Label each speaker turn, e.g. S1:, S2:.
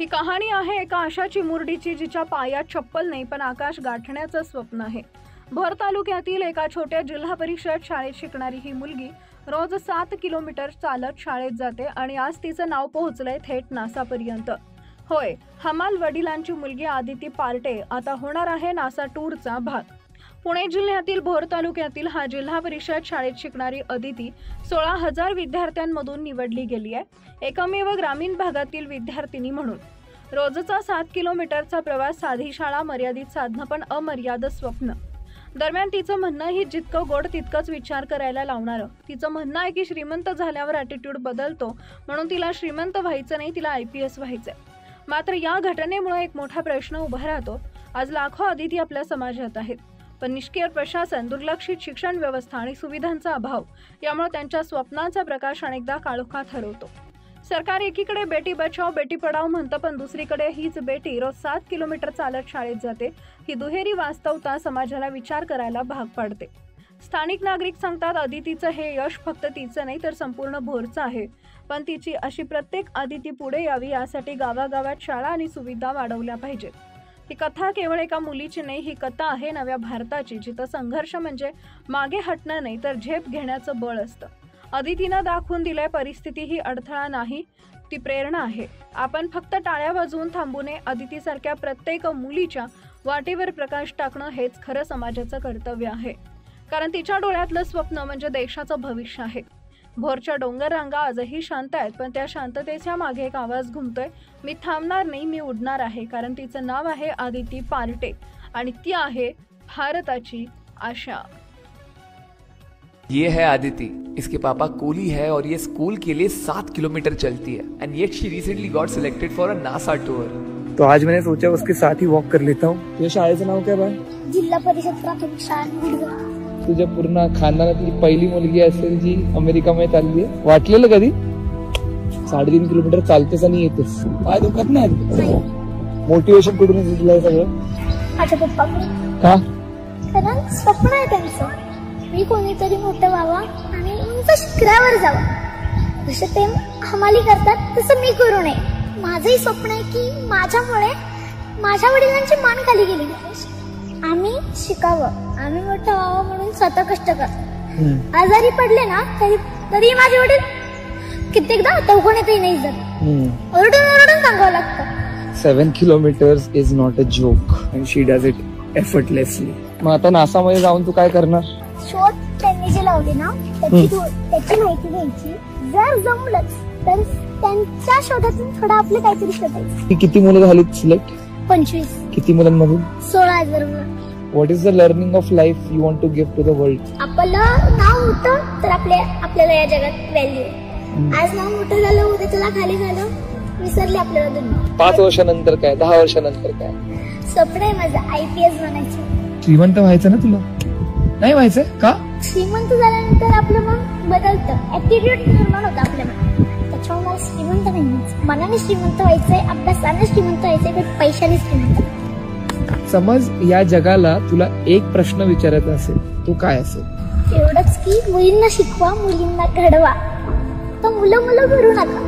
S1: ही कहाणी आहे एका अशा चिमुरडीची जिच्या पायात चप्पल नाही पण आकाश गाठण्याचं स्वप्न आहे। भोर तालुक्यातील एका छोट्या जिल्हा परिषद शाळेत शिकणारी ही मुलगी रोज 7 किलोमीटर चालत शाळेत जाते आणि आज तिचं नाव पोहोचलंय थेट नासापर्यंत। होय, हमाल वडिलांची मुलगी आदिती पार्टे आता होणार आहे नासा टूरचा भाग। पुणे जिल्ह्यातील भोर तालुक्यातील हा जिल्हा परिषद शाळेत शिकणारी आदिती 16,000 विद्यार्थ्यांमधून निवडली गेली आहे, एकमेव ग्रामीण भागातील विद्यार्थिनी म्हणून। रोजचा 7 किलोमीटरचा प्रवास, साधी शाळा, मर्यादित साधनं पण अमर्याद स्वप्न। दरम्यान तिचं म्हणणं ही जितकं गोड तितकंच विचार करायला लावणारं। तिचं म्हणणं आहे की श्रीमंत झाल्यावर ॲटिट्यूड बदलतो, म्हणून तिला श्रीमंत व्हायचं नाही, तिला IPS व्हायचंय। मात्र या घटनेमुळे एक मोठा प्रश्न उभा राहतो। आज लाखो आदिती आपल्या समाजात आहेत, पण निष्क्रिय प्रशासन, दुर्लक्षित शिक्षण व्यवस्था आणि सुविधांचा अभाव यामुळे त्यांच्या स्वप्नांचा प्रकाश अनेकदा काळोखात हरवतो। सरकार एकीकडे बेटी बचाओ बेटी पढाओ म्हणतं, पण दुसरीकडे हीच बेटी रोज 7 किलोमीटर चालत शाळेत जाते। ही दुहेरी वास्तवता समाजाला विचार करायला भाग पाडते। स्थानिक नागरिक सांगतात, आदितीचं हे यश फक्त तिचं नाही तर संपूर्ण भोरचं आहे, पण तिची अशी प्रत्येक आदिती पुढे यावी यासाठी गावागावात शाळा आणि सुविधा वाढवल्या पाहिजेत। ही कथा केवळ एका मुलीची नाही, ही कथा आहे नव्या भारताची, जिथं संघर्ष म्हणजे मागे हटणं नाही तर झेप घेण्याचं बळ असतं। आदितीनं दाखवून दिलंय, परिस्थिती ही अडथळा नाही, ती प्रेरणा आहे। आपण फक्त टाळ्या वाजवून थांबू नये। आदितीसारख्या प्रत्येक मुलीच्या वाटेवर प्रकाश टाकणं हेच खरं समाजाचं कर्तव्य आहे, कारण तिच्या डोळ्यातलं स्वप्न म्हणजे देशाचं भविष्य आहे। भोरच्या डोंगर रांगा आजही शांत आहेत, पण त्या शांततेच्या मागे एक आवाज घुमतोय, मी थांबणार नाही, मी उडणार आहे। कारण तिचं नाव आहे आदिती पार्टे आणि ती आहे भारताची आशा।
S2: ये है आदिति, इसके पापा कूली है और ये स्कूल के लिए 7 किलोमीटर चलती है end eight she recently got selected for a NASA tour.
S3: तो आज मैंने सोचा उसके साथ ही वॉक कर लेता हूँ। ये शाळेचं नाव काय बाय?
S4: जिल्हा परिषद प्राथमिक शाळा।
S3: तुझ्या पूर्ण खानदानातली पहिली मुलगी असेल जी अमेरिकामध्ये चालली आहे। वाटलेलं कधी 3.5 किलोमीटर चालतेस आणि येतेस? पाय दुखत नाही? मोटिवेशन कुठून घेतलंय सगळं?
S4: माझ्या पप्पा
S3: का?
S4: कारण स्वप्न आहे त्यांचं, मी कोणीतरी मोठं व्हावं आणि उंच शिखरावर जावं। जसं ते हमाली करतात तसं मी करू नये। माझंही स्वप्न आहे की माझ्यामुळे माझ्या वडिलांची मान खाली गेली नाही। आम्ही शिकावं, आम्ही मोठं व्हावं म्हणून स्वतः कष्ट करतो। आजारी पडले ना तरी माझे वडील कित्येकदा दवाखान्यातही नाही जात, ओरडून ओरडून सांगावं लागतं।
S3: 7 kilometres is not a joke and she does it effortlessly. मग आता नासामध्ये जाऊन तू काय करणार?
S4: शोध त्यांनी जे लावले ना त्याची माहिती घ्यायची, जर जमलंच तर त्यांच्या शोधातून थोडं आपलं काहीतरी शोधायचं।
S3: किती मुलं झालीत सिलेक्ट?
S4: 25।
S3: किती मुलांमधून?
S4: 16,000।
S3: What is the learning of life you want to give to the world?
S4: आपलं नाव होतं तर आपल्याला या जगात व्हॅल्यू आहे। आज नाव मोठं झालं, उद्या त्याला खाली झालं, विसरले आपल्याला दुनिया।
S3: 5 वर्षानंतर काय, 10 वर्षानंतर काय?
S4: स्वप्न आहे माझं IPS बनायचं।
S3: श्रीमंत व्हायचं ना तुला? नाही व्हायचं का?
S4: श्रीमंत झाल्यानंतर आपलं मन बदलतं, ऍटिट्यूड निर्माण होतं आपल्या मनात। त्याच्यामुळे मला श्रीमंत नाही व्हायचं, मनाने श्रीमंत व्हायचंय, अभ्यासाने श्रीमंत व्हायचंय, पण पैशाने श्रीमंत।
S3: समज या जगाला तुला एक प्रश्न विचारायचा असेल, तो काय असेल?
S4: एवढंच की मुलींना शिकवा, मुलींना घडवा, तर मुलं करू नका।